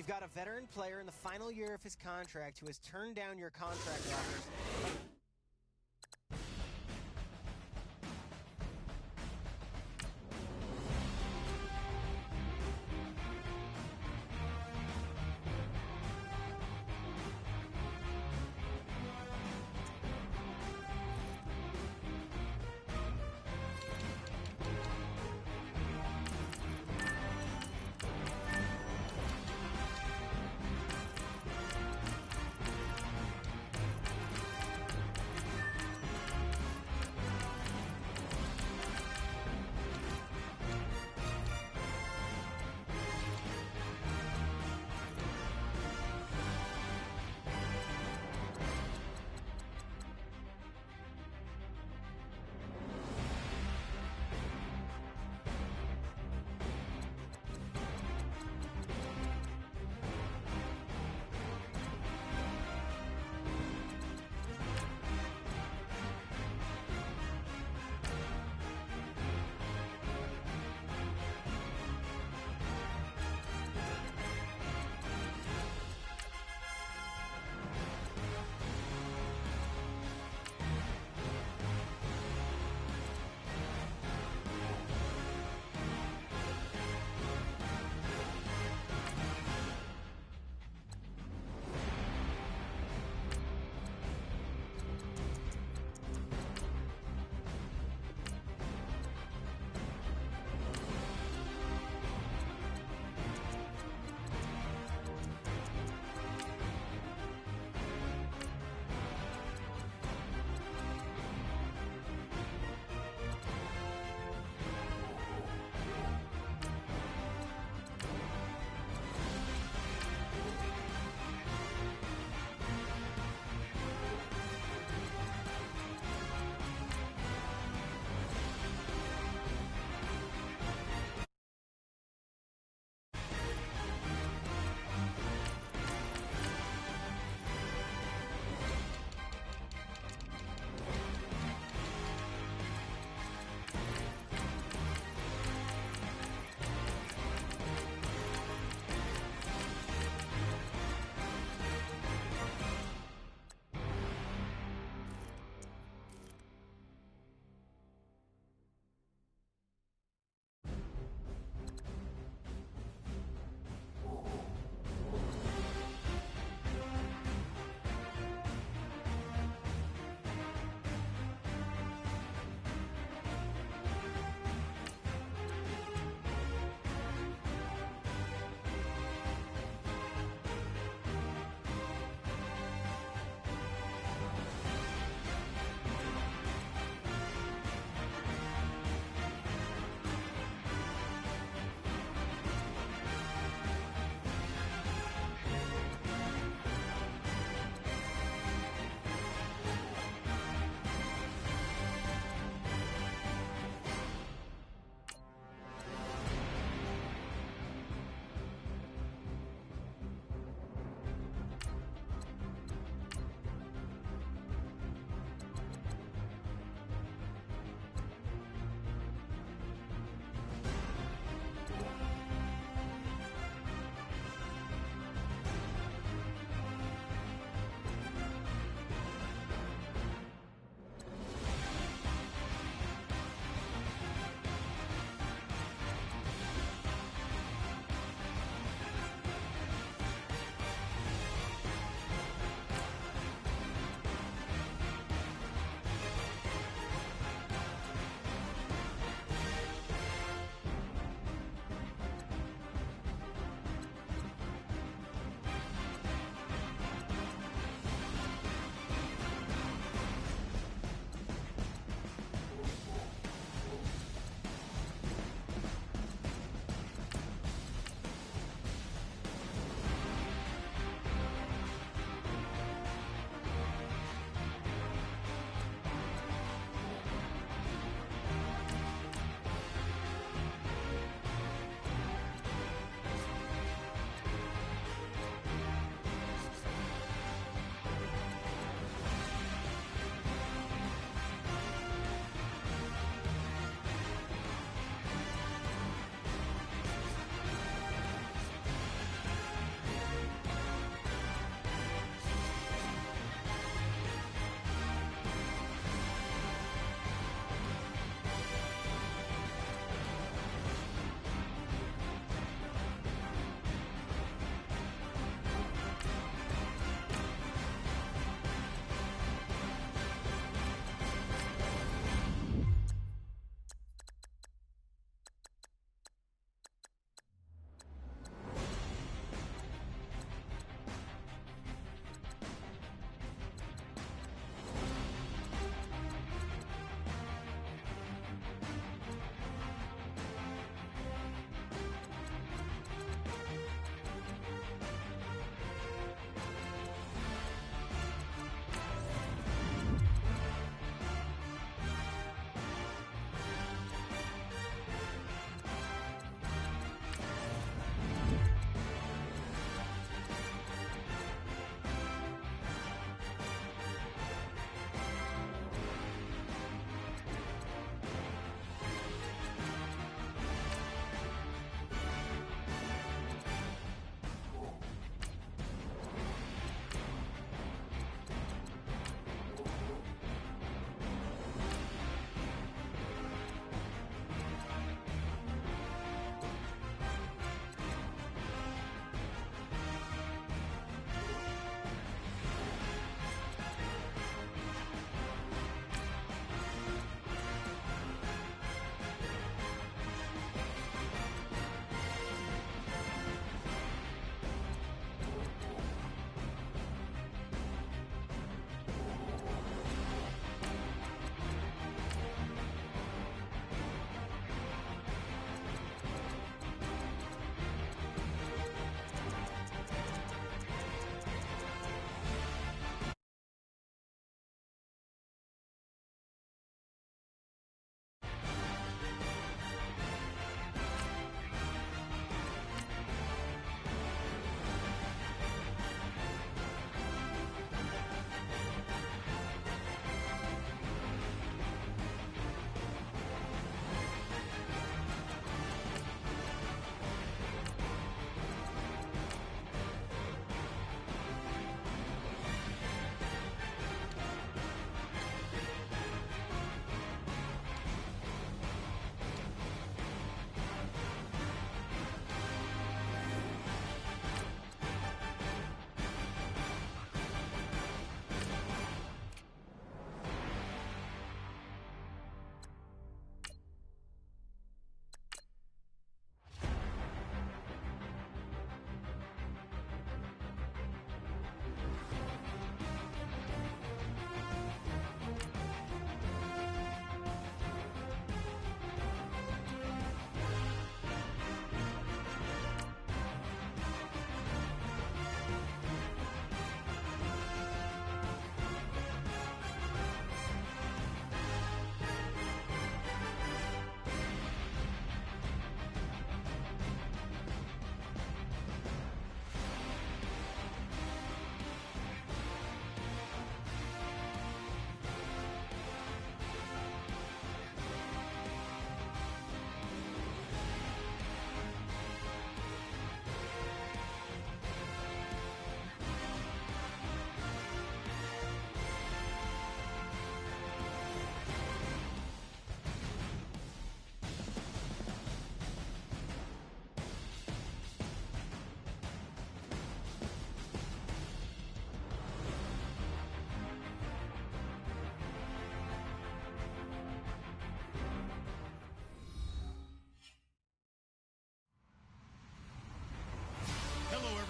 We've got a veteran player in the final year of his contract who has turned down your contract offers.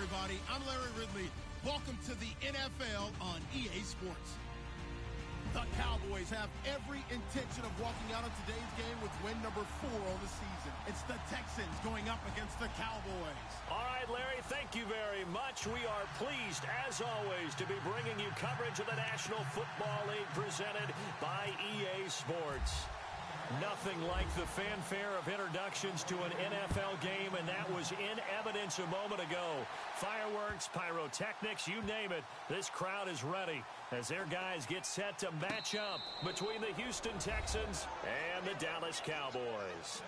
everybody. I'm Larry Ridley. Welcome to the NFL on EA Sports. The Cowboys have every intention of walking out of today's game with win number 4 on the season. It's the Texans going up against the Cowboys. All right, Larry, thank you very much. We are pleased, as always, to be bringing you coverage of the National Football League presented by EA Sports. Nothing like the fanfare of introductions to an NFL game, and that was in evidence a moment ago. Fireworks, pyrotechnics, you name it. This crowd is ready as their guys get set to match up between the Houston Texans and the Dallas Cowboys.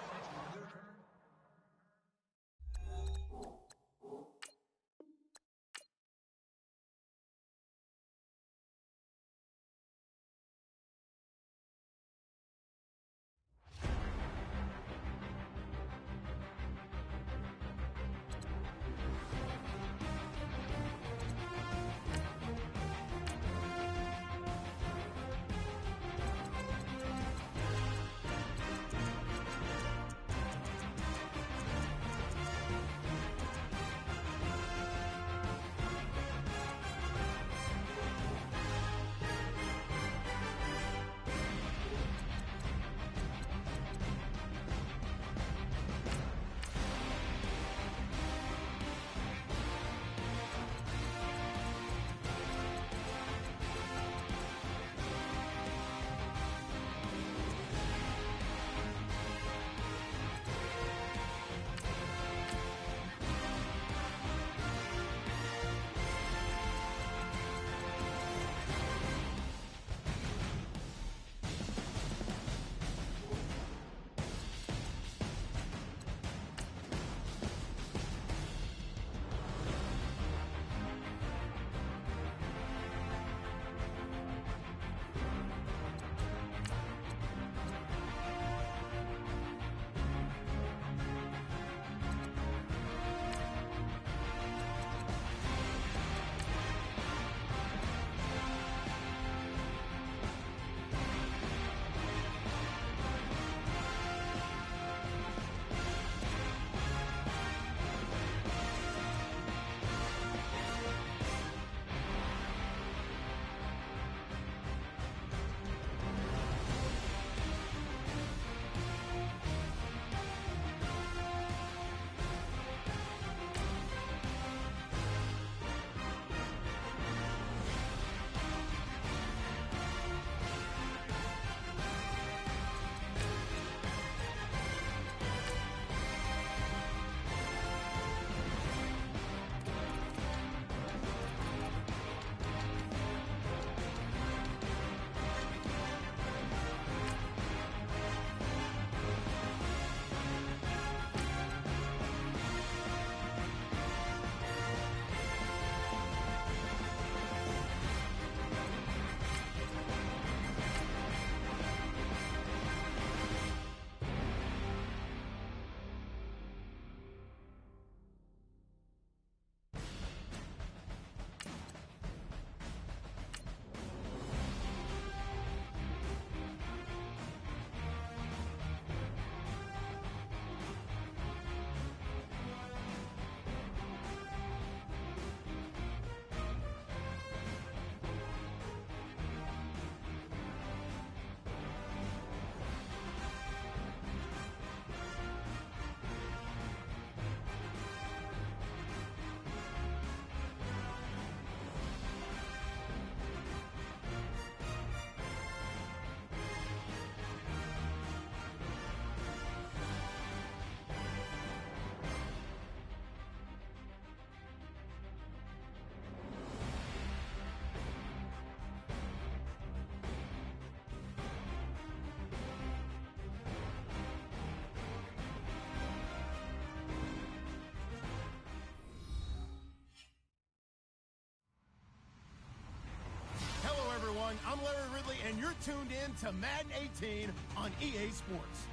I'm Larry Ridley, and you're tuned in to Madden 18 on EA Sports.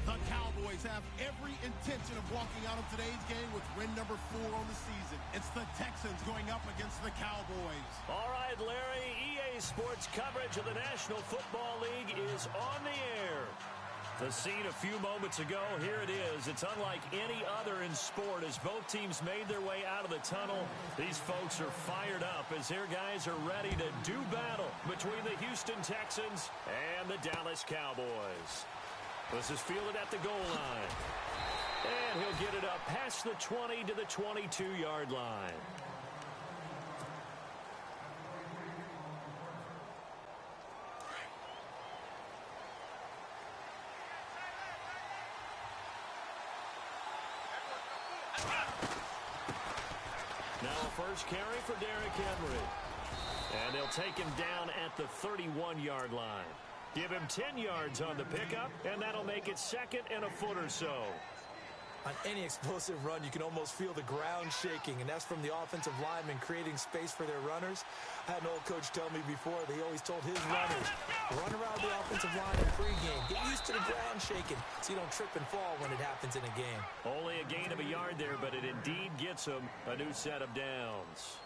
The Cowboys have every intention of walking out of today's game with win number 4 on the season. It's the Texans going up against the Cowboys. All right, Larry, EA Sports coverage of the National Football League is on the air. The scene a few moments ago, here it is. It's unlike any other in sport as both teams made their way out of the tunnel. These folks are fired up as their guys are ready to do battle between the Houston Texans and the Dallas Cowboys. This is fielded at the goal line. And he'll get it up past the 20 to the 22-yard line. Now a first carry for Derrick Henry. And they'll take him down at the 31-yard line. Give him 10 yards on the pickup, and that'll make it second and a foot or so. On any explosive run, you can almost feel the ground shaking, and that's from the offensive linemen creating space for their runners. I had an old coach tell me before, they always told his runners, run around the offensive line in pregame. Get used to the ground shaking so you don't trip and fall when it happens in a game. Only a gain of a yard there, but it indeed gets them a new set of downs.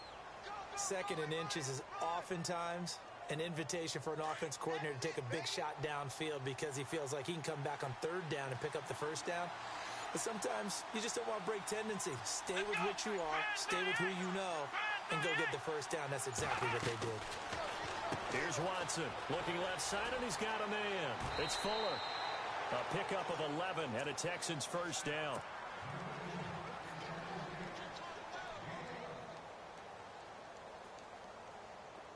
Second and inches is oftentimes an invitation for an offense coordinator to take a big shot downfield because he feels like he can come back on third down and pick up the first down. But sometimes you just don't want to break tendency. Stay with what you are, stay with who you know, and go get the first down. That's exactly what they did. Here's Watson looking left side, and he's got a man. It's Fuller. A pickup of 11 and a Texans first down.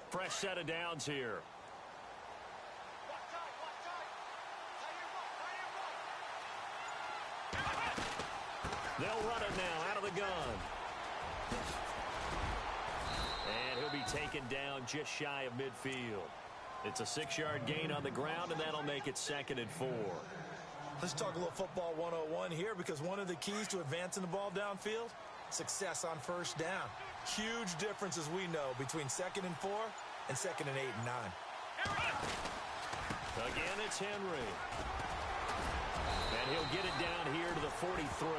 Fresh set of downs here. They'll run it now out of the gun. And he'll be taken down just shy of midfield. It's a 6-yard gain on the ground, and that'll make it second and 4. Let's talk a little football 101 here, because one of the keys to advancing the ball downfield, success on first down. Huge difference, as we know, between second and 4 and second and 8 and 9. Again, it's Henry. And he'll get it down here to the 43.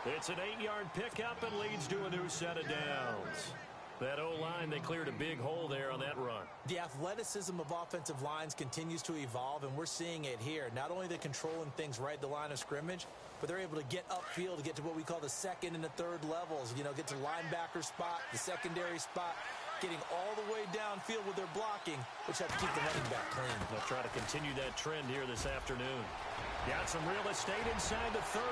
It's an 8-yard pickup and leads to a new set of downs. That O-line, they cleared a big hole there on that run. The athleticism of offensive lines continues to evolve, and we're seeing it here. Not only are they controlling things right at the line of scrimmage, but they're able to get upfield to get to what we call the second and the third levels. You know, get to the linebacker spot, the secondary spot, getting all the way downfield with their blocking, which have to keep the running back clean. They'll try to continue that trend here this afternoon. Got some real estate inside the 30.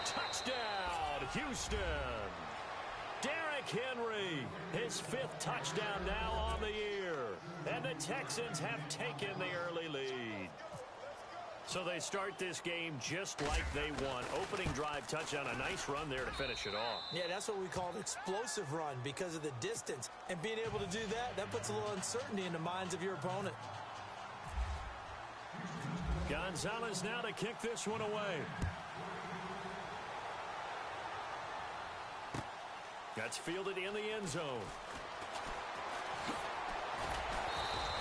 Touchdown, Houston. Derrick Henry, his 5th touchdown now on the year. And the Texans have taken the early lead. So they start this game just like they won. Opening drive touchdown, a nice run there to finish it off. Yeah, that's what we call an explosive run because of the distance. And being able to do that, that puts a little uncertainty in the minds of your opponent. Gonzalez now to kick this one away. That's fielded in the end zone.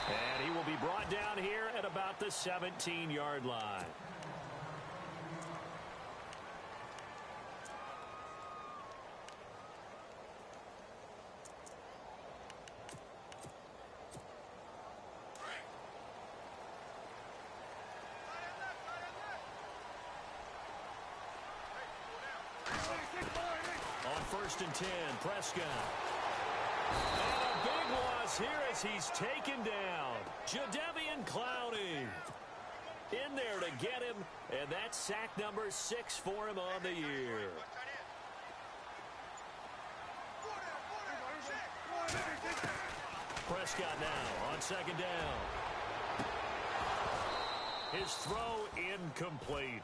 And he will be brought down here at about the 17-yard line. First and 10, Prescott. And a big loss here as he's taken down. Jadeveon Clowney in there to get him, and that's sack number 6 for him on the year. Prescott now on second down. His throw incomplete.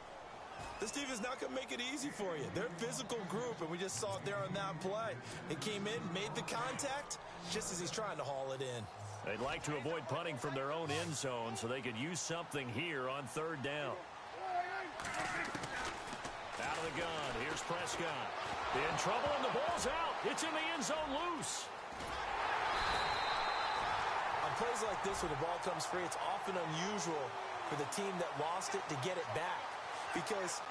This defense is not going to make it easy for you. They're a physical group, and we just saw it there on that play. It came in, made the contact, just as he's trying to haul it in. They'd like to avoid punting from their own end zone so they could use something here on third down. Out of the gun, here's Prescott. In trouble, and the ball's out. It's in the end zone loose. On plays like this where the ball comes free, it's often unusual for the team that lost it to get it back. Because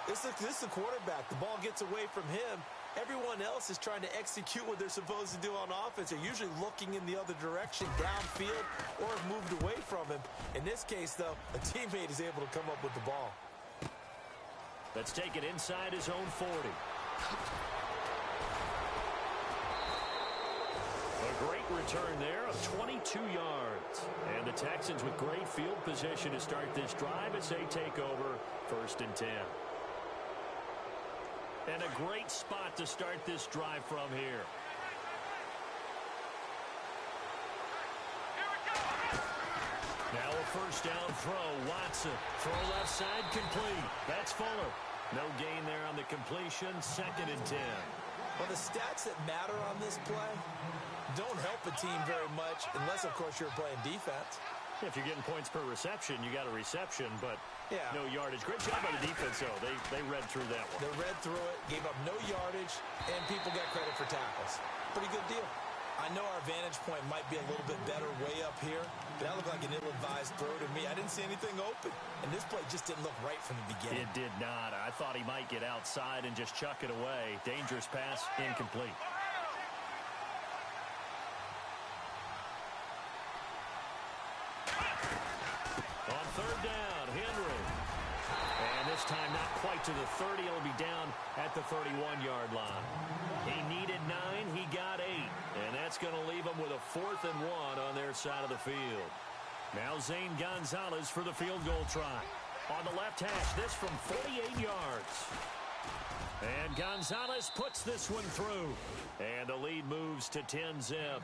this is the quarterback. The ball gets away from him, Everyone else is trying to execute what they're supposed to do on offense. They're usually looking in the other direction, downfield, or have moved away from him. In this case, though, a teammate is able to come up with the ball. Let's take it inside his own 40. A great return there of 22 yards. And the Texans with great field position to start this drive as they take over 1st and 10. And a great spot to start this drive from here. Now a first down throw. Watson. Throw left side complete. That's Fuller. No gain there on the completion. 2nd and 10. Well, the stats that matter on this play don't help a team very much unless, of course, you're playing defense. If you're getting points per reception, you got a reception, but yeah, no yardage. Great job by the defense, though. They read through that one. They read through it, gave up no yardage, and people got credit for tackles. Pretty good deal. I know our vantage point might be a little bit better way up here, but that looked like an ill-advised throw to me. I didn't see anything open, and this play just didn't look right from the beginning. It did not. I thought he might get outside and just chuck it away. Dangerous pass, incomplete. On 3rd down, Henry. And this time not quite to the 30. He'll be down at the 31-yard line. He needed 9. He got 8. And that's going to leave him with a 4th and 1 on their side of the field. Now Zane Gonzalez for the field goal try. On the left hash, this from 48 yards. And Gonzalez puts this one through. And the lead moves to 10-zip.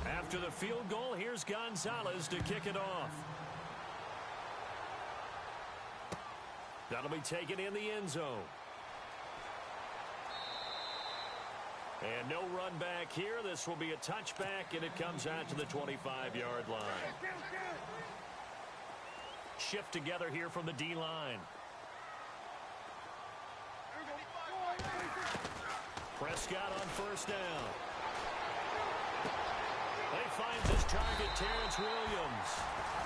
After the field goal, here's Gonzalez to kick it off. That'll be taken in the end zone. And no run back here. This will be a touchback, and it comes out to the 25-yard line. Shift together here from the D-line. Prescott on 1st down. They find this target, Terrence Williams.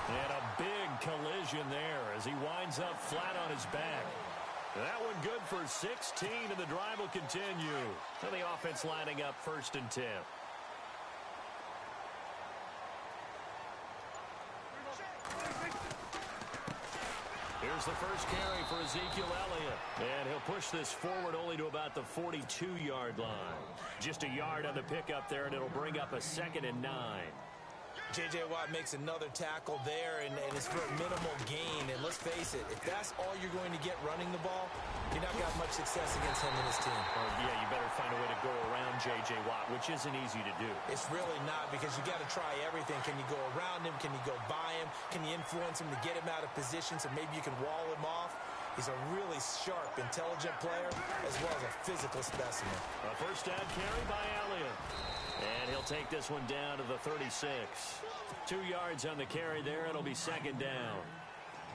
And a big collision there as he winds up flat on his back. That one good for 16, and the drive will continue. So the offense lining up 1st and 10. Here's the first carry for Ezekiel Elliott. And he'll push this forward only to about the 42-yard line. Just a yard on the pickup there, and it'll bring up a 2nd and 9. J.J. Watt makes another tackle there, and it's for a minimal gain. And let's face it, if that's all you're going to get running the ball, you're not got much success against him and his team. Well, yeah, you better find a way to go around J.J. Watt, which isn't easy to do. It's really not, because you got to try everything. Can you go around him? Can you go by him? Can you influence him to get him out of position so maybe you can wall him off? He's a really sharp, intelligent player, as well as a physical specimen. A first down carry by Elliott. And he'll take this one down to the 36. 2 yards on the carry there. It'll be 2nd down.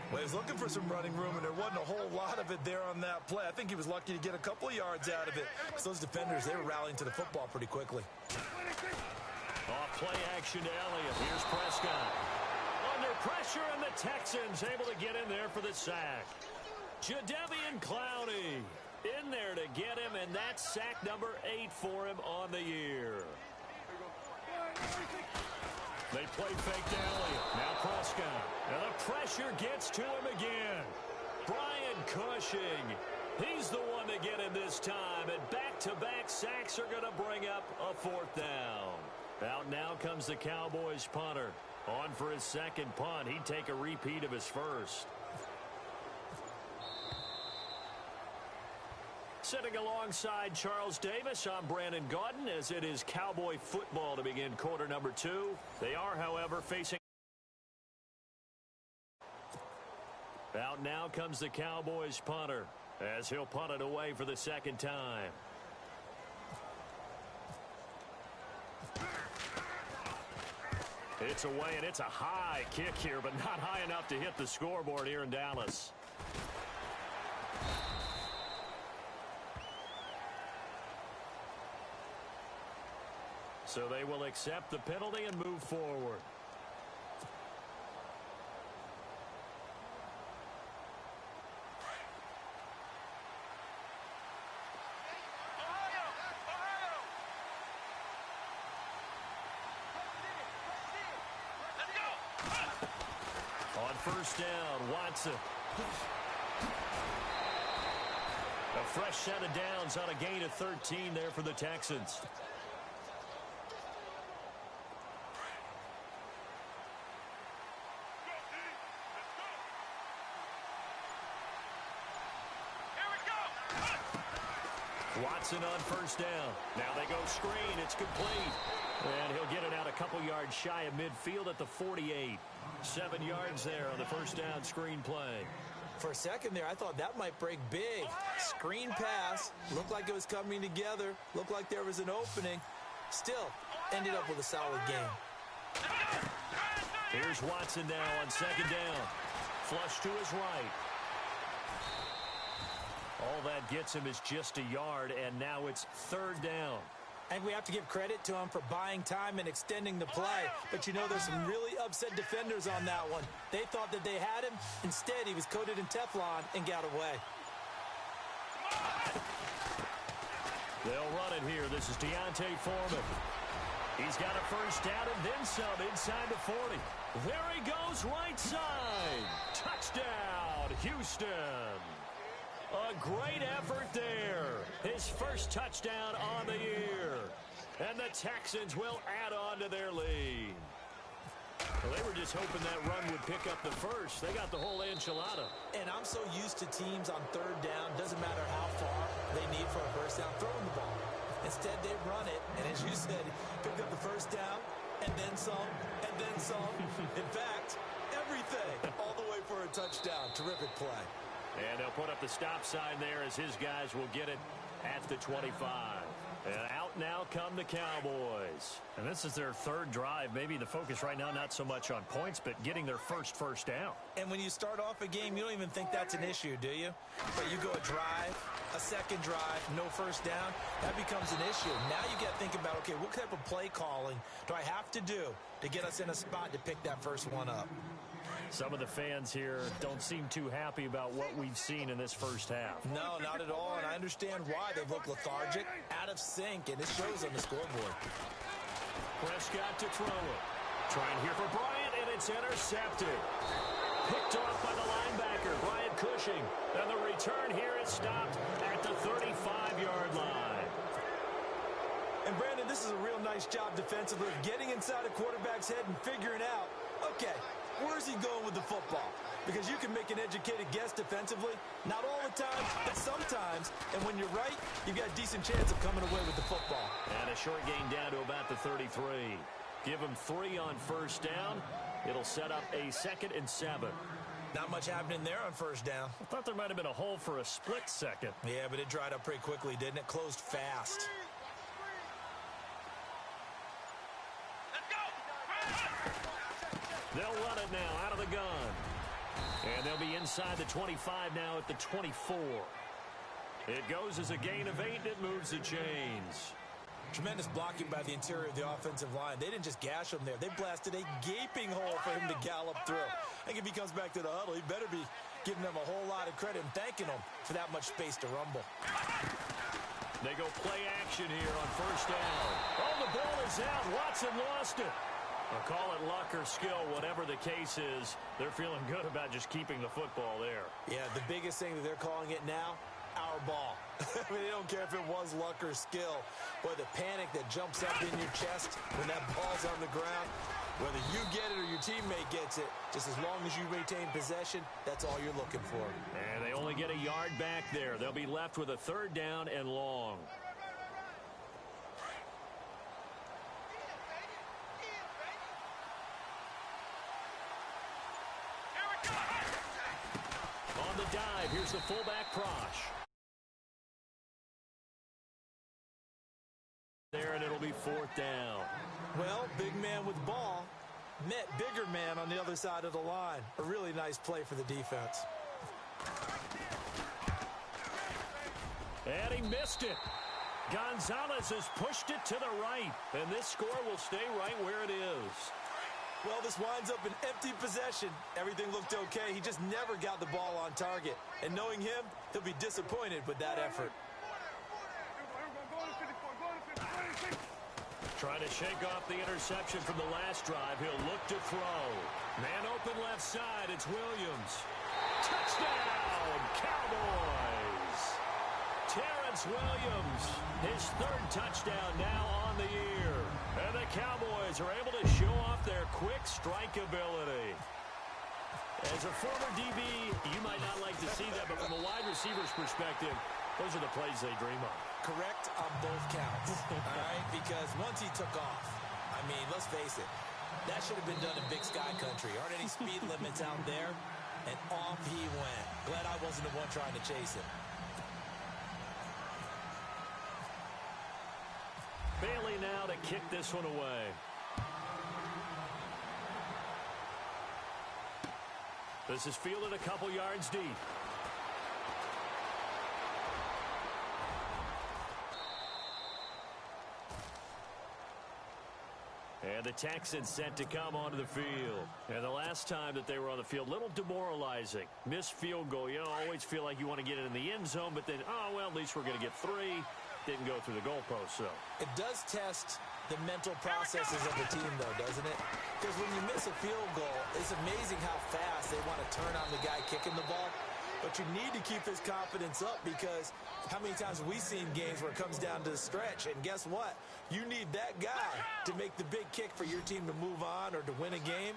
Well, he was looking for some running room, and there wasn't a whole lot of it there on that play. I think he was lucky to get a couple of yards out of it. So those defenders, they were rallying to the football pretty quickly. Off play action to Elliott. Here's Prescott. Under pressure, and the Texans able to get in there for the sack. Jadeveon Clowney in there to get him, and that's sack number 8 for him on the year. They play fake to Elliott. Now Prescott. And the pressure gets to him again. Brian Cushing. He's the one to get him this time. And back-to-back sacks are going to bring up a 4th down. Out now comes the Cowboys punter. On for his 2nd punt. He'd take a repeat of his first. Sitting alongside Charles Davis, I'm Brandon Gaudin, as it is Cowboy football to begin quarter number 2. They are, however, facing... Out now comes the Cowboys punter, as he'll punt it away for the 2nd time. It's away, and it's a high kick here, but not high enough to hit the scoreboard here in Dallas. So they will accept the penalty and move forward. first down. Watson. A fresh set of downs on a gain of 13 there for the Texans. Watson on first down. Now they go screen. It's complete. And he'll get it out a couple yards shy of midfield at the 48. 7 yards there on the first down screen play. For a second there, I thought that might break big. Screen pass. Looked like it was coming together. Looked like there was an opening. Still, ended up with a solid game. Here's Watson now on second down. Flush to his right. All that gets him is just a yard, and now it's third down. And we have to give credit to him for buying time and extending the play. But, you know, there's some really upset defenders on that one. They thought that they had him. Instead, he was coated in Teflon and got away. They'll run it here. This is Deontay Foreman. He's got a first down and then some inside the 40. There he goes, right side. Touchdown, Houston. A great effort there. His first touchdown on the year. And the Texans will add on to their lead. Well, they were just hoping that run would pick up the first. They got the whole enchilada. And I'm so used to teams on third down, doesn't matter how far they need for a first down, throwing the ball. Instead, they run it, and as you said, picked up the first down, and then some, and then some. In fact, everything, all the way for a touchdown. Terrific play. And they'll put up the stop sign there as his guys will get it at the 25. And out now come the Cowboys. And this is their third drive. Maybe the focus right now not so much on points, but getting their first down. And when you start off a game, you don't even think that's an issue, do you? But you go a drive, a second drive, no first down, that becomes an issue. Now you got to think about, okay, what type of play calling do I have to do to get us in a spot to pick that first one up? Some of the fans here don't seem too happy about what we've seen in this first half. No, not at all, and I understand why. They look lethargic, out of sync, and it shows on the scoreboard. Prescott to throw it. Trying here for Bryant, and it's intercepted. Picked off by the linebacker, Bryant Cushing. And the return here is stopped at the 35-yard line. And, Brandon, this is a real nice job defensively of getting inside a quarterback's head and figuring out, okay, where's he going with the football? Because you can make an educated guess defensively. Not all the time, but sometimes. And when you're right, you've got a decent chance of coming away with the football. And a short gain down to about the 33. Give him 3 on first down. It'll set up a 2nd and 7. Not much happening there on first down. I thought there might have been a hole for a split second. Yeah, but it dried up pretty quickly, didn't it? Closed fast. They'll run it now out of the gun. And they'll be inside the 25 now at the 24. It goes as a gain of 8, and it moves the chains. Tremendous blocking by the interior of the offensive line. They didn't just gash him there. They blasted a gaping hole for him to gallop through. I think if he comes back to the huddle, he better be giving them a whole lot of credit and thanking them for that much space to rumble. They go play action here on first down. Oh, the ball is out. Watson lost it. I'll call it luck or skill, whatever the case is. They're feeling good about just keeping the football there. Yeah, the biggest thing that they're calling it now, our ball. I mean, they don't care if it was luck or skill. Boy, the panic that jumps up in your chest when that ball's on the ground, whether you get it or your teammate gets it, just as long as you retain possession, that's all you're looking for. And they only get a yard back there. They'll be left with a 3rd down and long. On the dive, here's the fullback Prosh. There, and it'll be 4th down. Well, big man with ball met bigger man on the other side of the line. A really nice play for the defense. And he missed it. Gonzalez has pushed it to the right, and this score will stay right where it is. Well, this winds up an empty possession. Everything looked okay. He just never got the ball on target. And knowing him, he'll be disappointed with that effort. Trying to shake off the interception from the last drive. He'll look to throw. Man open left side. It's Williams. Touchdown, Cowboys. Terrence Williams, his third touchdown now on the year. And the Cowboys are able to show off their quick strike ability. As a former DB, you might not like to see that, but from a wide receiver's perspective, those are the plays they dream of. Correct on both counts, all right? Because once he took off, I mean, let's face it, that should have been done in Big Sky Country. Aren't any speed limits out there? And off he went. Glad I wasn't the one trying to chase him. Bailey now to kick this one away. This is fielded a couple yards deep. And the Texans set to come onto the field. And the last time that they were on the field, a little demoralizing. Missed field goal. You always feel like you want to get it in the end zone, but then, oh, well, at least we're going to get 3. Didn't go through the goalpost, so. It does test the mental processes of the team, though, doesn't it? Because when you miss a field goal, it's amazing how fast they want to turn on the guy kicking the ball. But you need to keep his confidence up, because how many times have we seen games where it comes down to the stretch, and guess what? You need that guy to make the big kick for your team to move on or to win a game.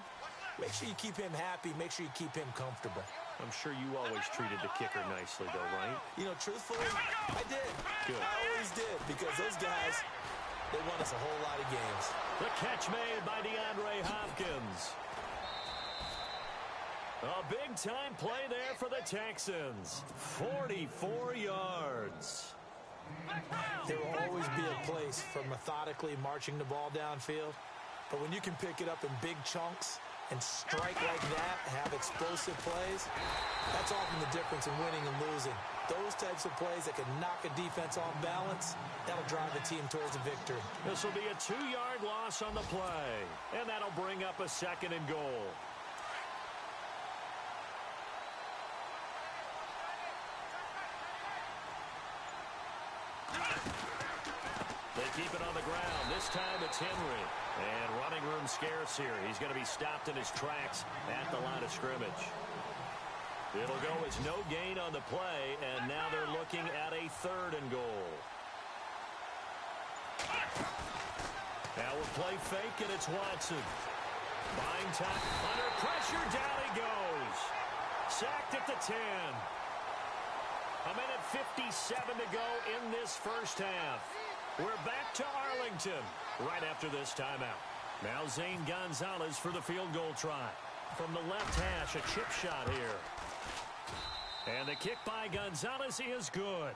Make sure you keep him happy. Make sure you keep him comfortable. I'm sure you always treated the kicker nicely, though, right? You know, truthfully, I did. Good. I always did, because those guys, they won us a whole lot of games. The catch made by DeAndre Hopkins. A big-time play there for the Texans. 44 yards. There will always be a place for methodically marching the ball downfield, but when you can pick it up in big chunks and strike like that, have explosive plays, that's often the difference in winning and losing. Those types of plays that can knock a defense off balance, that'll drive the team towards a victory. This will be a 2-yard loss on the play, and that'll bring up a 2nd and goal. They keep it on the ground. This time it's Henry. And running room scarce here. He's going to be stopped in his tracks at the line of scrimmage. It'll go as no gain on the play, and now they're looking at a 3rd and goal. Now we'll play fake, and it's Watson. Buying time. Under pressure, down he goes. Sacked at the 10. A minute 57 to go in this first half. We're back to Arlington right after this timeout. Now Zane Gonzalez for the field goal try. From the left hash, a chip shot here. And the kick by Gonzalez is good.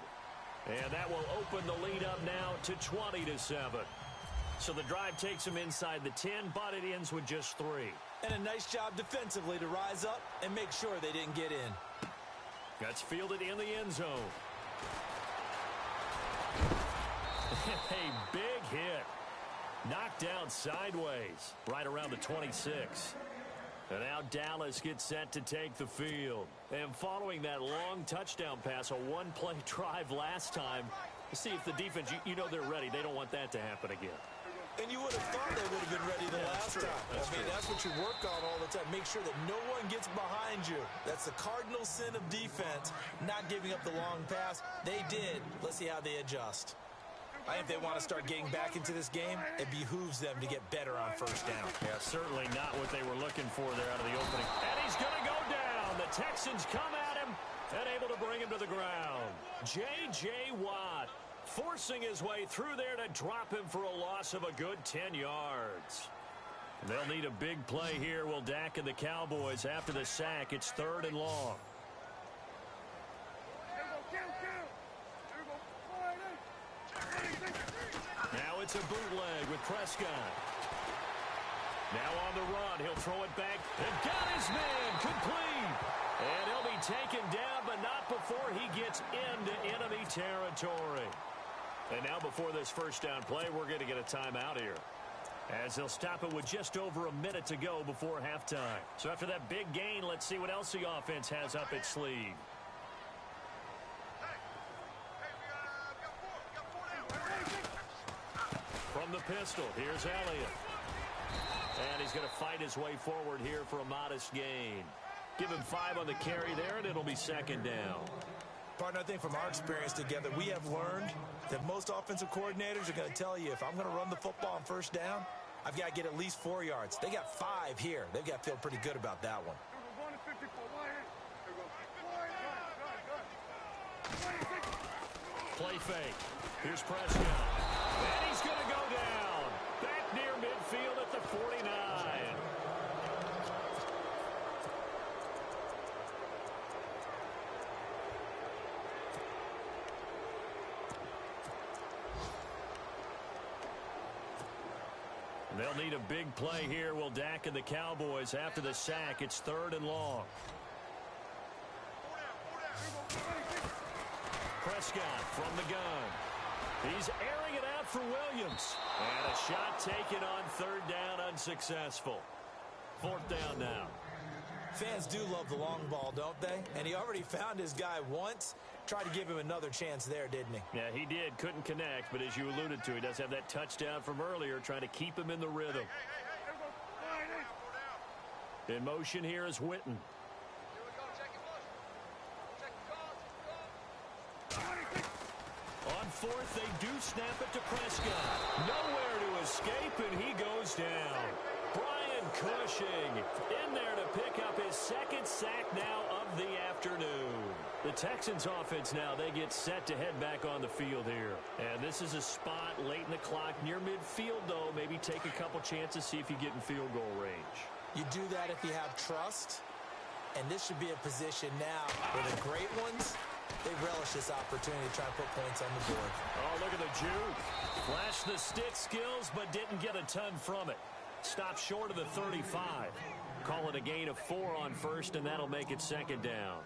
And that will open the lead up now to 20-7. So the drive takes them inside the 10, but it ends with just 3. And a nice job defensively to rise up and make sure they didn't get in. That's fielded in the end zone. A big hit. Knocked down sideways right around the 26. And now Dallas gets set to take the field. And following that long touchdown pass, a one-play drive last time, see if the defense, you know they're ready. They don't want that to happen again. And you would have thought they would have been ready the last time. That's what you work on all the time. Make sure that no one gets behind you. That's the cardinal sin of defense, not giving up the long pass. They did. Let's see how they adjust. I think they want to start getting back into this game. It behooves them to get better on first down. Yeah, certainly not what they were looking for there out of the opening. And he's going to go down. The Texans come at him and able to bring him to the ground. J.J. Watt forcing his way through there to drop him for a loss of a good 10 yards. They'll need a big play here. Will Dak and the Cowboys after the sack. It's 3rd and long. Now it's a bootleg with Prescott. Now on the run. He'll throw it back. And got his man complete. And he'll be taken down, but not before he gets into enemy territory. And now before this first down play, we're going to get a timeout here, as they'll stop it with just over a minute to go before halftime. So after that big gain, let's see what else the offense has up its sleeve. From the pistol. Here's Elliott. And he's going to fight his way forward here for a modest gain. Give him 5 on the carry there, and it'll be second down. Partner, I think from our experience together, we have learned that most offensive coordinators are going to tell you, if I'm going to run the football on first down, I've got to get at least 4 yards. They got 5 here. They've got to feel pretty good about that one. Play fake. Here's Prescott. And he's going to go down. Back near midfield at the 49. They'll need a big play here. Will Dak and the Cowboys after the sack. It's 3rd and long. Prescott from the gun. He's airing it out for Williams. And a shot taken on 3rd down, unsuccessful. 4th down now. Fans do love the long ball, don't they? And he already found his guy once. Tried to give him another chance there, didn't he? Yeah, he did. Couldn't connect, but as you alluded to, he does have that touchdown from earlier, trying to keep him in the rhythm. In motion here is Witten. On 4th, they do snap it to Prescott. Nowhere to escape, and he goes down. Brian Cushing in there to pick up his 2nd sack now of the afternoon. The Texans offense now, they get set to head back on the field here. And this is a spot late in the clock near midfield, though. Maybe take a couple chances, see if you get in field goal range. You do that if you have trust. And this should be a position now where the great ones, they relish this opportunity to try and put points on the board. Oh, look at the juke. Flashed the stick skills, but didn't get a ton from it. Stopped short of the 35. Call it a gain of 4 on 1st, and that'll make it 2nd down.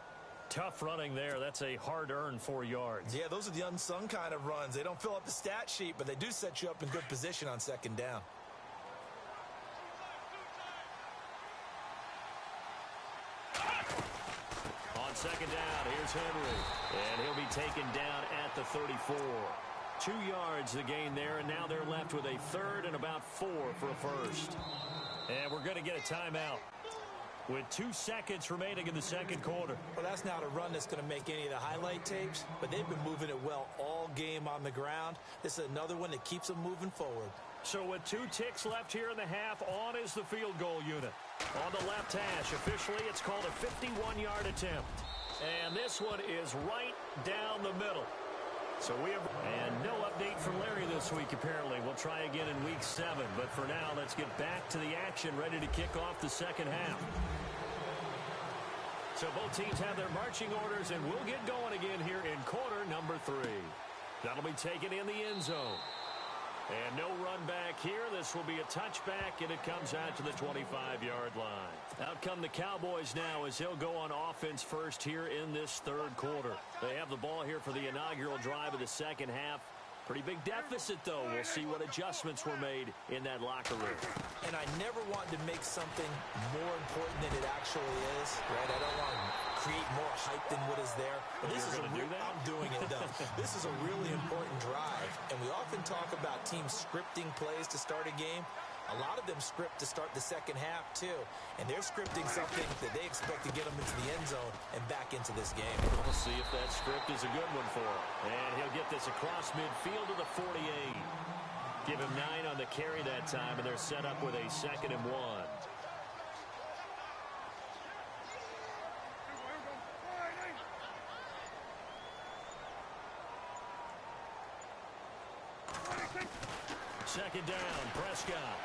Tough running there. That's a hard-earned 4 yards. Yeah, those are the unsung kind of runs. They don't fill up the stat sheet, but they do set you up in good position on 2nd down. On 2nd down, here's Henry. And he'll be taken down at the 34. 2 yards the gain there, and now they're left with a 3rd and about 4 for a 1st. And we're going to get a timeout with 2 seconds remaining in the 2nd quarter. Well, that's not a run that's going to make any of the highlight tapes, but they've been moving it well all game on the ground. This is another one that keeps them moving forward. So with 2 ticks left here in the half, on is the field goal unit. On the left hash, officially it's called a 51-yard attempt. And this one is right down the middle. So we have, and no update from Larry this week, apparently. We'll try again in week 7. But for now, let's get back to the action, ready to kick off the 2nd half. So both teams have their marching orders, and we'll get going again here in quarter number 3. That'll be taken in the end zone. And no run back here. This will be a touchback, and it comes out to the 25-yard line. Out come the Cowboys now as he'll go on offense first here in this 3rd quarter. They have the ball here for the inaugural drive of the 2nd half. Pretty big deficit, though. We'll see what adjustments were made in that locker room. And I never want to make something more important than it actually is, right? I don't want to create more hype than what is there. But this is I'm doing it, though. This is a really important drive. And we often talk about teams scripting plays to start a game. A lot of them script to start the 2nd half, too. And they're scripting something that they expect to get them into the end zone and back into this game. We'll see if that script is a good one for him. And he'll get this across midfield to the 48. Give him 9 on the carry that time, and they're set up with a 2nd and 1. Second down, Prescott.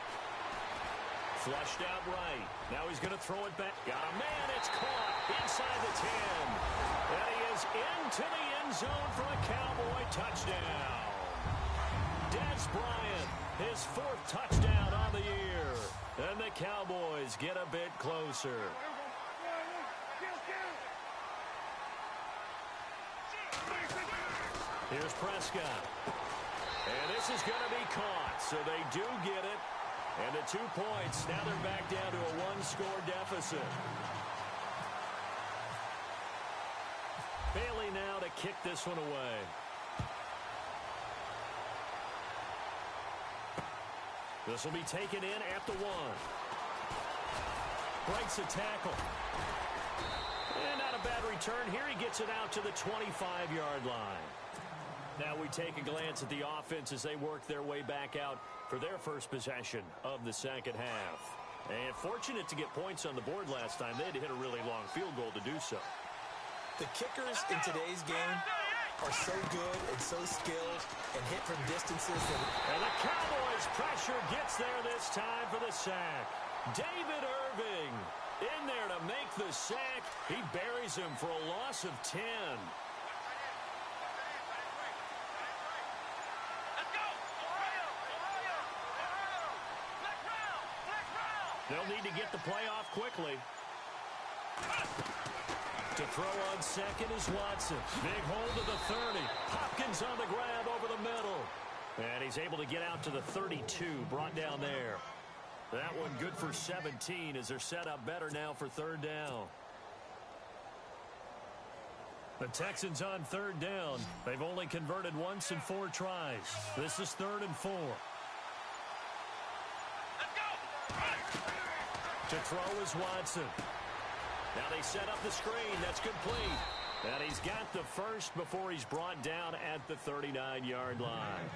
Flushed out right. Now he's going to throw it back. Got a man. It's caught inside the 10. And he is into the end zone for a Cowboy touchdown. Des Bryant, his 4th touchdown on the year. And the Cowboys get a bit closer. Here's Prescott. And this is going to be caught, so they do get it. And the 2 points, now they're back down to a 1-score deficit. Bailey now to kick this one away. This will be taken in at the 1. Breaks a tackle. And not a bad return here. He gets it out to the 25-yard line. Now we take a glance at the offense as they work their way back out for their first possession of the second half. And fortunate to get points on the board last time. They had to hit a really long field goal to do so. The kickers in today's game are so good and so skilled and hit from distances. And the Cowboys pressure gets there this time for the sack. David Irving in there to make the sack. He buries him for a loss of 10. They'll need to get the play off quickly. To throw on second is Watson. Big hold to the 30. Hopkins on the grab over the middle. And he's able to get out to the 32, brought down there. That one good for 17 as they're set up better now for third down. The Texans on third down. They've only converted once in 4 tries. This is 3rd and 4. To throw is Watson. Now they set up the screen. That's complete. And he's got the first before he's brought down at the 39-yard line.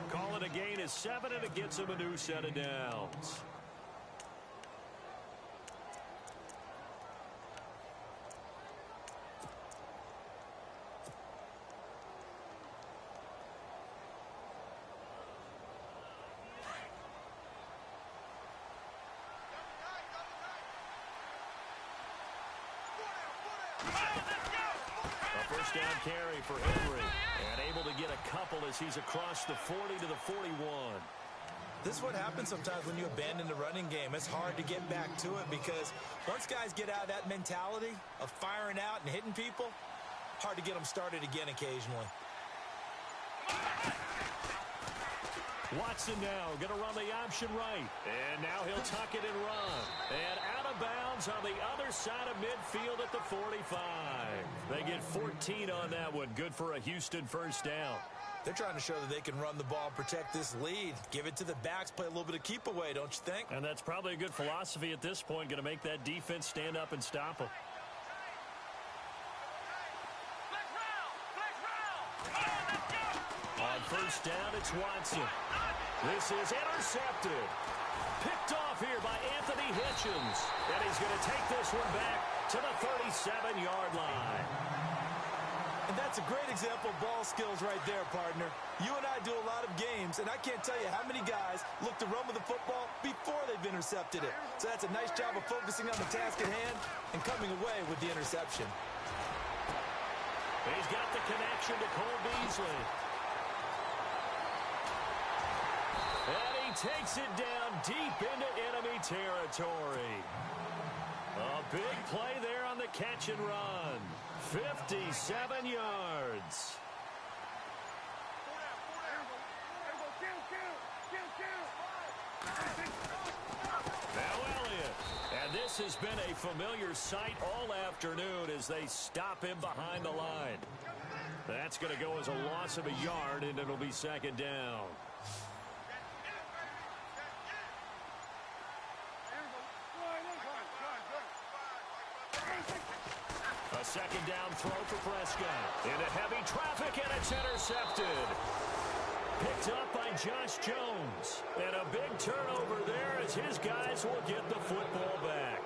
Call it a gain of 7, and it gets him a new set of downs. A first down carry for Henry. And able to get a couple as he's across the 40 to the 41. This is what happens sometimes when you abandon the running game. It's hard to get back to it because once guys get out of that mentality of firing out and hitting people, hard to get them started again occasionally. Watson now going to run the option right. And now he'll tuck it and run. And out of bounds on the other side of midfield at the 45. They get 14 on that one. Good for a Houston first down. They're trying to show that they can run the ball, protect this lead, give it to the backs, play a little bit of keep away, don't you think? And that's probably a good philosophy at this point, going to make that defense stand up and stop them. On first down, it's Watson. This is intercepted. Picked off here by Anthony Hitchens. And he's going to take this one back to the 37-yard line. And that's a great example of ball skills right there, partner. You and I do a lot of games, and I can't tell you how many guys look to run with the football before they've intercepted it. So that's a nice job of focusing on the task at hand and coming away with the interception. He's got the connection to Cole Beasley. And he takes it down deep into enemy territory. A big play there on the catch and run. 57 yards. Now Elliott. And this has been a familiar sight all afternoon as they stop him behind the line. That's going to go as a loss of a yard, and it'll be second down. A second down throw for Prescott. Into heavy traffic, and it's intercepted. Picked up by Josh Jones. And a big turnover there as his guys will get the football back.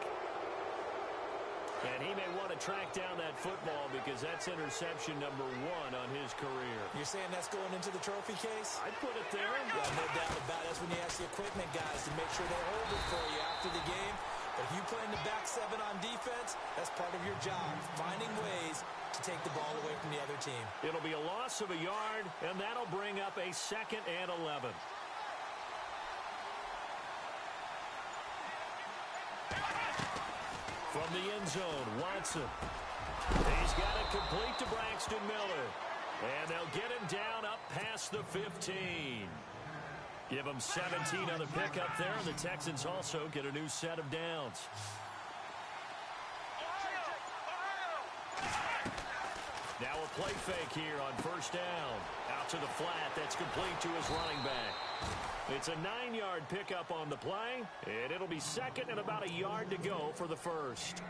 And he may want to track down that football because that's interception number 1 on his career. You're saying that's going into the trophy case? I'd put it there. Yeah, no doubt about it. That's when you ask the equipment guys to make sure they hold it for you after the game. But if you play in the back 7 on defense, that's part of your job, finding ways to take the ball away from the other team. It'll be a loss of a yard, and that'll bring up a 2nd and 11. From the end zone, Watson. He's got it complete to Braxton Miller. And they'll get him down up past the 15. Give them 17 on the pickup there, and the Texans also get a new set of downs. Now a play fake here on first down. out to the flat. That's complete to his running back. It's a 9-yard pickup on the play, and it'll be second and about a yard to go for the first.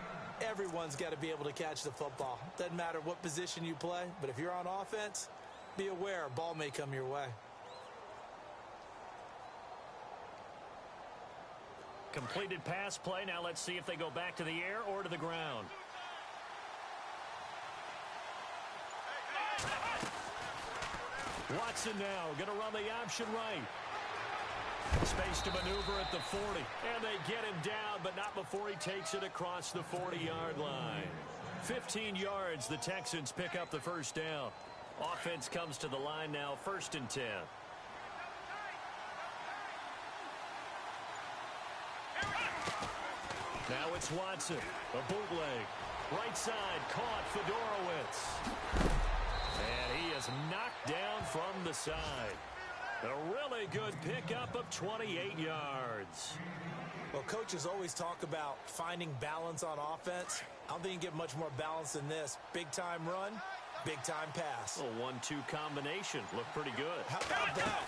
Everyone's got to be able to catch the football. Doesn't matter what position you play, but if you're on offense, be aware a ball may come your way. Completed pass play. Now let's see if they go back to the air or to the ground. Watson now going to run the option right. Space to maneuver at the 40. And they get him down, but not before he takes it across the 40-yard line. 15 yards, the Texans pick up the first down. Offense comes to the line now, 1st and 10. Now it's Watson, a bootleg. Right side, caught Fedorowicz. And he is knocked down from the side. A really good pickup of 28 yards. Well, coaches always talk about finding balance on offense. I don't think you get much more balance than this. Big-time run, big-time pass. A 1-2 combination. Looked pretty good. How about that?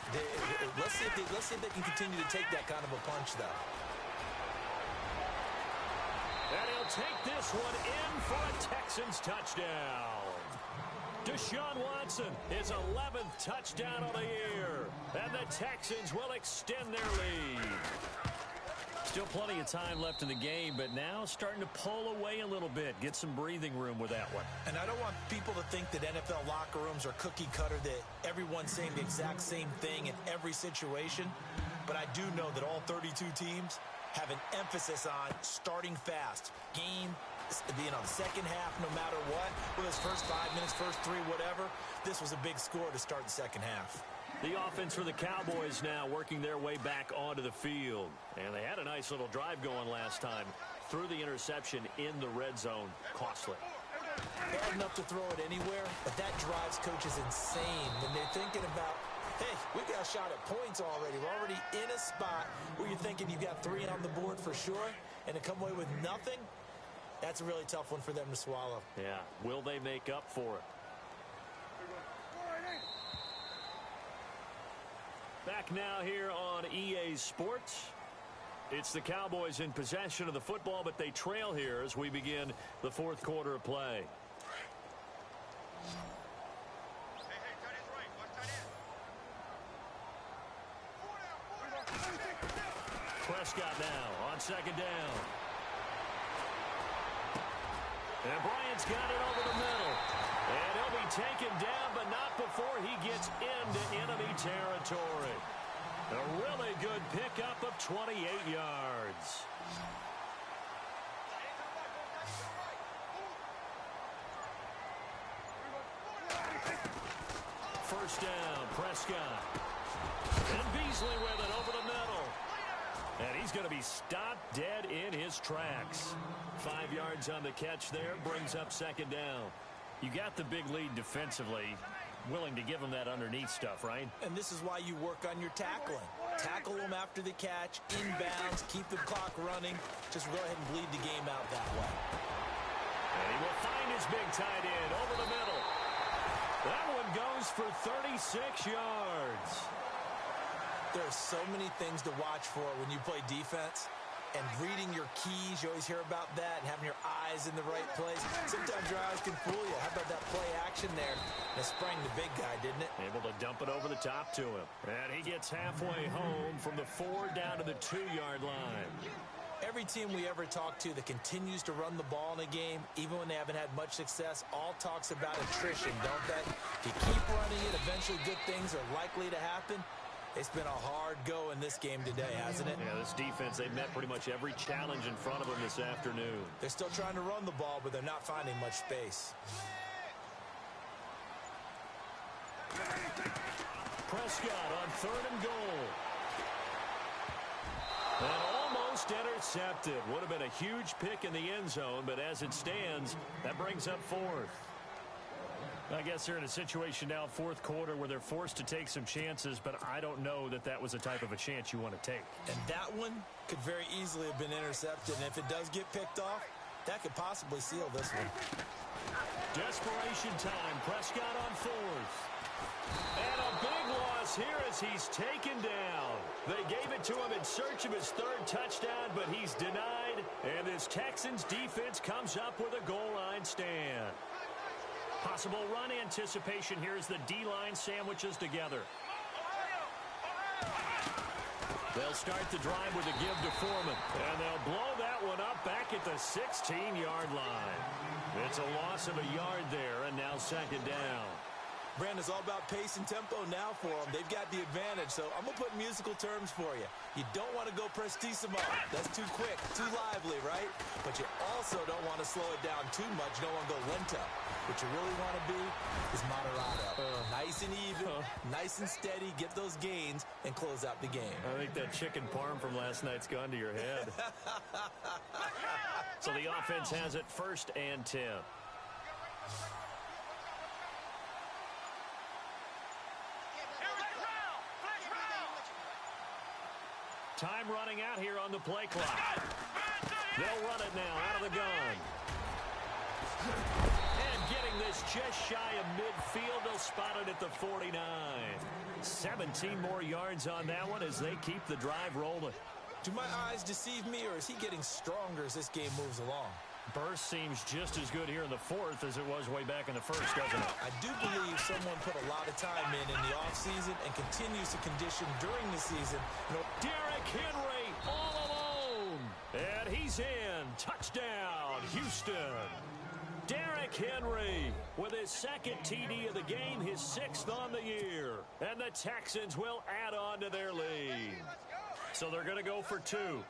Let's see if they can continue to take that kind of a punch, though. And he'll take this one in for a Texans touchdown. Deshaun Watson, his 11th touchdown of the year. And the Texans will extend their lead. Still plenty of time left in the game, but now starting to pull away a little bit. Get some breathing room with that one. And I don't want people to think that NFL locker rooms are cookie cutter, that everyone's saying the exact same thing in every situation. But I do know that all 32 teams have an emphasis on starting fast. Game, the second half, no matter what, whether it's first 5 minutes, first 3, whatever, this was a big score to start the second half. The offense for the Cowboys now working their way back onto the field. And they had a nice little drive going last time. Threw the interception in the red zone. Costly. Bad enough to throw it anywhere, but that drives coaches insane when they're thinking about, hey, we got a shot at points already. We're already in a spot where you're thinking you've got 3 on the board for sure, and to come away with nothing, that's a really tough one for them to swallow. Yeah, will they make up for it? Back now here on EA Sports. It's the Cowboys in possession of the football, but they trail here as we begin the 4th quarter of play. Prescott now on 2nd down. And Bryant's got it over the middle. And he'll be taken down, but not before he gets into enemy territory. A really good pickup of 28 yards. First down, Prescott. And Beasley with it over the middle. And he's going to be stopped dead in his tracks. 5 yards on the catch there, brings up 2nd down. You got the big lead defensively. Willing to give them that underneath stuff, right? And this is why you work on your tackling. Tackle them after the catch, inbounds, keep the clock running. Just go ahead and bleed the game out that way. And he will find his big tight end over the middle. That one goes for 36 yards. There are so many things to watch for when you play defense. And reading your keys, you always hear about that, and having your eyes in the right place. Sometimes your eyes can fool you. How about that play action there? And it sprang the big guy, didn't it? Able to dump it over the top to him. And he gets halfway home from the 4 down to the 2-yard line. Every team we ever talk to that continues to run the ball in a game, even when they haven't had much success, all talks about attrition, don't they? If you keep running it, eventually good things are likely to happen. It's been a hard go in this game today, hasn't it? Yeah, this defense, they've met pretty much every challenge in front of them this afternoon. They're still trying to run the ball, but they're not finding much space. Prescott on 3rd and goal. And almost intercepted. Would have been a huge pick in the end zone, but as it stands, that brings up 4th. I guess they're in a situation now, 4th quarter, where they're forced to take some chances, but I don't know that that was the type of a chance you want to take. And that one could very easily have been intercepted, and if it does get picked off, that could possibly seal this one. Desperation time. Prescott on 4th. And a big loss here as he's taken down. They gave it to him in search of his third touchdown, but he's denied. And this Texans defense comes up with a goal line stand. Possible run anticipation here as the D-line sandwiches together. They'll start the drive with a give to Foreman. And they'll blow that one up back at the 16-yard line. It's a loss of a yard there, and now second down. Brandon, it's all about pace and tempo now for them. They've got the advantage, so I'm going to put musical terms for you. You don't want to go prestissimo. That's too quick, too lively, right? But you also don't want to slow it down too much. You don't want to go lento. What you really want to be is moderato. Nice and even, nice and steady, get those gains, and close out the game. I think that chicken parm from last night's gone to your head. So the offense has it 1st and 10. Time running out here on the play clock. They'll run it now out of the gun. And getting this just shy of midfield, they'll spot it at the 49. 17 more yards on that one as they keep the drive rolling. Do my eyes deceive me, or is he getting stronger as this game moves along? Burst seems just as good here in the 4th as it was way back in the 1st, doesn't it? I do believe someone put a lot of time in the offseason and continues to condition during the season. Derrick Henry all alone. And he's in. Touchdown, Houston. Derrick Henry with his 2nd TD of the game, his 6th on the year. And the Texans will add on to their lead. So they're going to go for 2.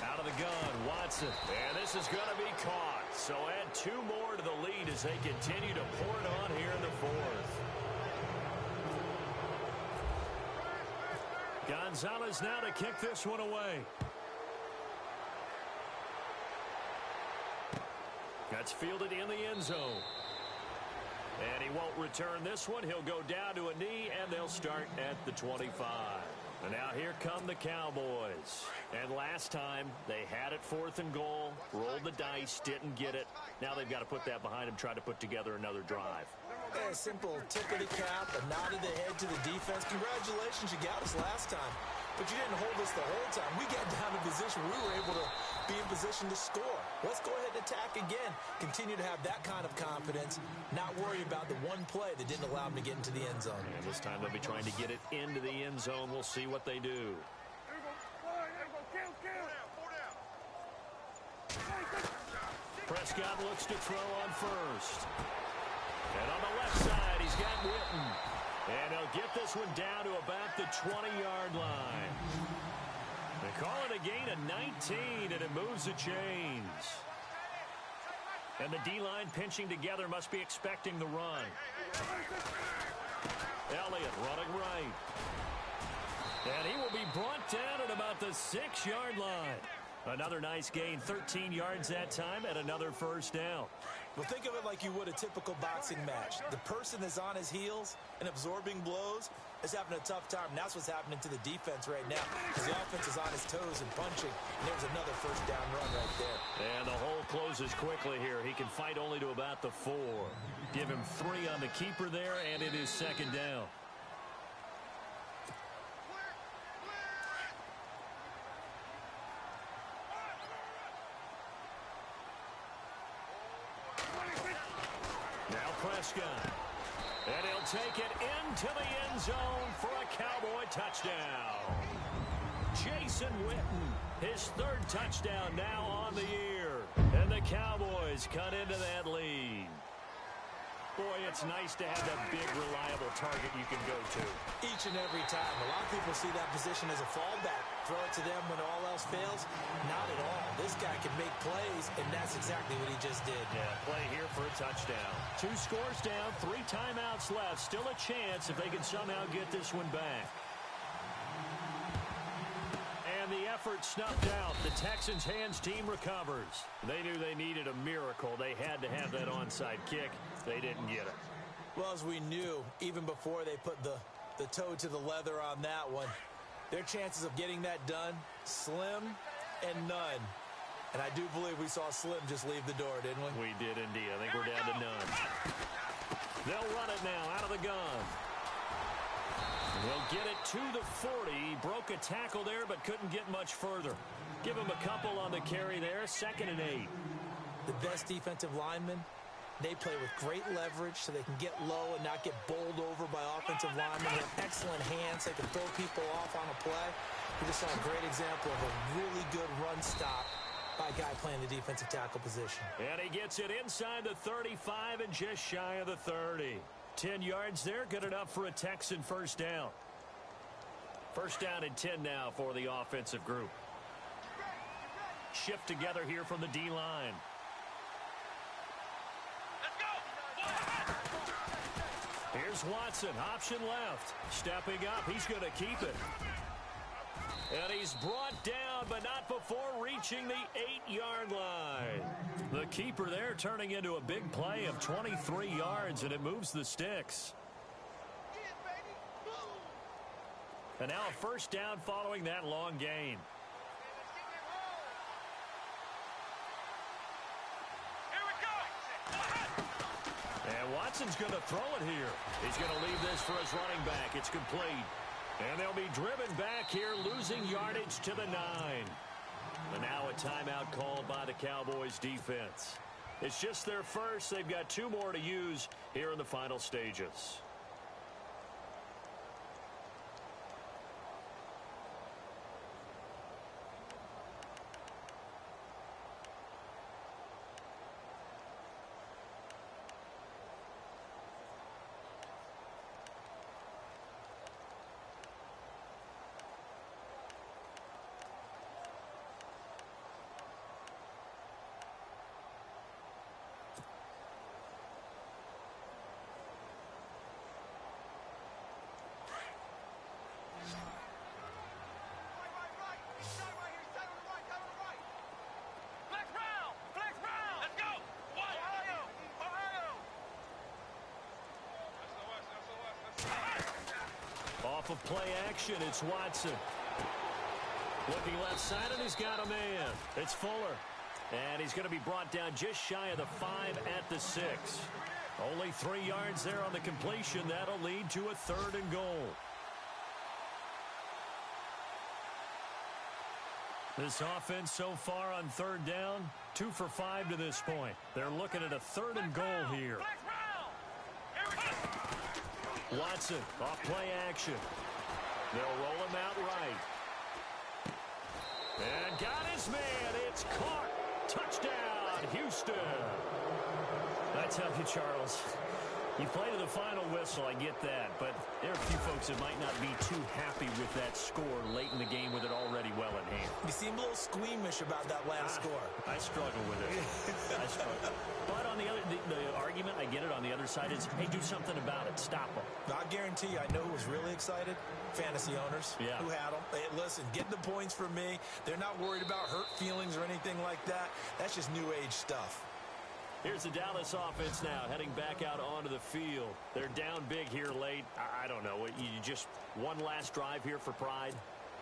Out of the gun, Watson. And this is going to be caught. So add 2 more to the lead as they continue to pour it on here in the 4th. Gonzalez now to kick this one away. That's fielded in the end zone. And he won't return this one. He'll go down to a knee, and they'll start at the 25. And now here come the Cowboys. And last time, they had it 4th and goal, rolled the dice, didn't get it. Now they've got to put that behind them, try to put together another drive. A simple tip of the cap, a nod of the head to the defense. Congratulations, you got us last time. But you didn't hold us the whole time. We got down in position. We were able to be in position to score. Let's go ahead and attack again. Continue to have that kind of confidence. Not worry about the one play that didn't allow them to get into the end zone. And this time they'll be trying to get it into the end zone. We'll see what they do. Prescott looks to throw on first. And on the left side, he's got Witten. And he'll get this one down to about the 20-yard line. They call it a gain of 19, and it moves the chains. And the D-line pinching together must be expecting the run. Elliott running right. And he will be brought down at about the 6-yard line. Another nice gain, 13 yards that time, and another first down. Well, think of it like you would a typical boxing match. The person that's on his heels and absorbing blows is having a tough time. And that's what's happening to the defense right now, because the offense is on his toes and punching. And there's another first down run right there. And the hole closes quickly here. He can fight only to about the 4. Give him 3 on the keeper there, and it is second down. Now Prescott. And he'll take it into the end zone for a Cowboy touchdown. Jason Witten, his 3rd touchdown now on the year. And the Cowboys cut into that lead. Boy, it's nice to have that big, reliable target you can go to. Each and every time. A lot of people see that position as a fallback. Throw it to them when all else fails. Not at all. This guy can make plays, and that's exactly what he just did. Yeah, play here for a touchdown. 2 scores down, 3 timeouts left. Still a chance if they can somehow get this one back. And the effort snuffed out. The Texans' hands team recovers. They knew they needed a miracle. They had to have that onside kick. They didn't get it. Well, as we knew, even before they put the toe to the leather on that one, their chances of getting that done, slim and none. And I do believe we saw Slim just leave the door, didn't we? We did indeed. I think we're down to none. They'll run it now out of the gun. We'll get it to the 40. He broke a tackle there, but couldn't get much further. Give him a couple on the carry there. 2nd and 8. The best defensive linemen, they play with great leverage so they can get low and not get bowled over by offensive linemen. They have excellent hands. They can throw people off on a play. We just saw a great example of a really good run stop by a guy playing the defensive tackle position. And he gets it inside the 35 and just shy of the 30. 10 yards there, good enough for a Texan first down. First down and 10 now for the offensive group. Shift together here from the D-line. Here's Watson, option left. Stepping up, he's going to keep it. And he's brought down, but not before reaching the 8-yard line. The keeper there turning into a big play of 23 yards, and it moves the sticks. And now a first down following that long gain. And Watson's going to throw it here. He's going to leave this for his running back. It's complete. And they'll be driven back here, losing yardage to the 9. And now a timeout called by the Cowboys defense. It's just their first. They've got 2 more to use here in the final stages. Off of play action, it's Watson. Looking left side, and he's got a man. It's Fuller. And he's going to be brought down just shy of the 5 at the 6. Only 3 yards there on the completion. That'll lead to a 3rd and goal. This offense so far on 3rd down, 2 for 5 to this point. They're looking at a 3rd and goal here. Watson, off play action. They'll roll him out right. And got his man. It's caught. Touchdown, Houston. I tell you, Charles, you play to the final whistle, I get that. But there are a few folks that might not be too happy with that score late in the game with it already well in hand. You seem a little squeamish about that last score. I struggle with it. I struggle. But on the argument, I get it, on the other side is, hey, do something about it. Stop them. I guarantee you, I know who was really excited. Fantasy owners who had them. Hey, listen, get the points for me. They're not worried about hurt feelings or anything like that. That's just new age stuff. Here's the Dallas offense now, heading back out onto the field. They're down big here late. I don't know. You just one last drive here for pride?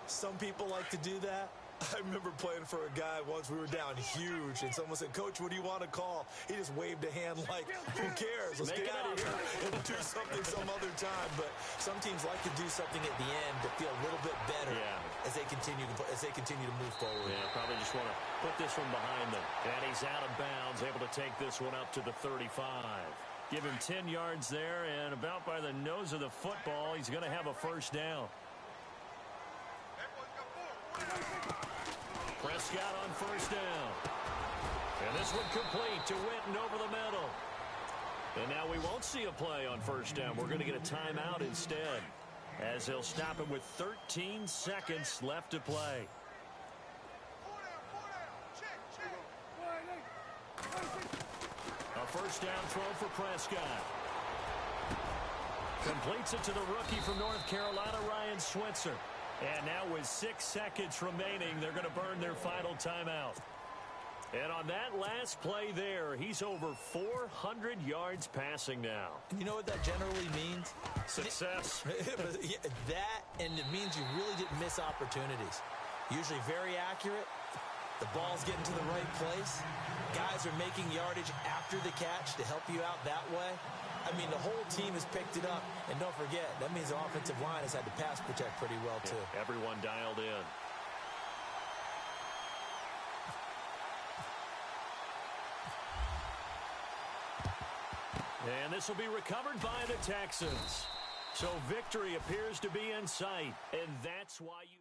Some people like to do that. I remember playing for a guy once. We were down huge, and someone said, "Coach, what do you want to call?" He just waved a hand like, "Who cares? Let's get out of here and do something some other time." But some teams like to do something at the end to feel a little bit better as they continue to move forward. Yeah, probably just want to put this one behind them. And he's out of bounds, able to take this one up to the 35. Give him 10 yards there, and about by the nose of the football, he's going to have a first down. Prescott on first down. And this one complete to Witten over the middle. And now we won't see a play on first down. We're going to get a timeout instead, as they'll stop him with 13 seconds left to play. A first down throw for Prescott. Completes it to the rookie from North Carolina, Ryan Switzer. And now with 6 seconds remaining, they're going to burn their final timeout. And on that last play there, he's over 400 yards passing now. You know what that generally means? Success. That, and it means you really didn't miss opportunities. Usually very accurate, The ball's getting to the right place. Guys are making yardage after the catch to help you out that way. I mean, the whole team has picked it up. And don't forget, that means the offensive line has had to pass protect pretty well, too. Yeah, everyone dialed in. And this will be recovered by the Texans. So victory appears to be in sight. And that's why you...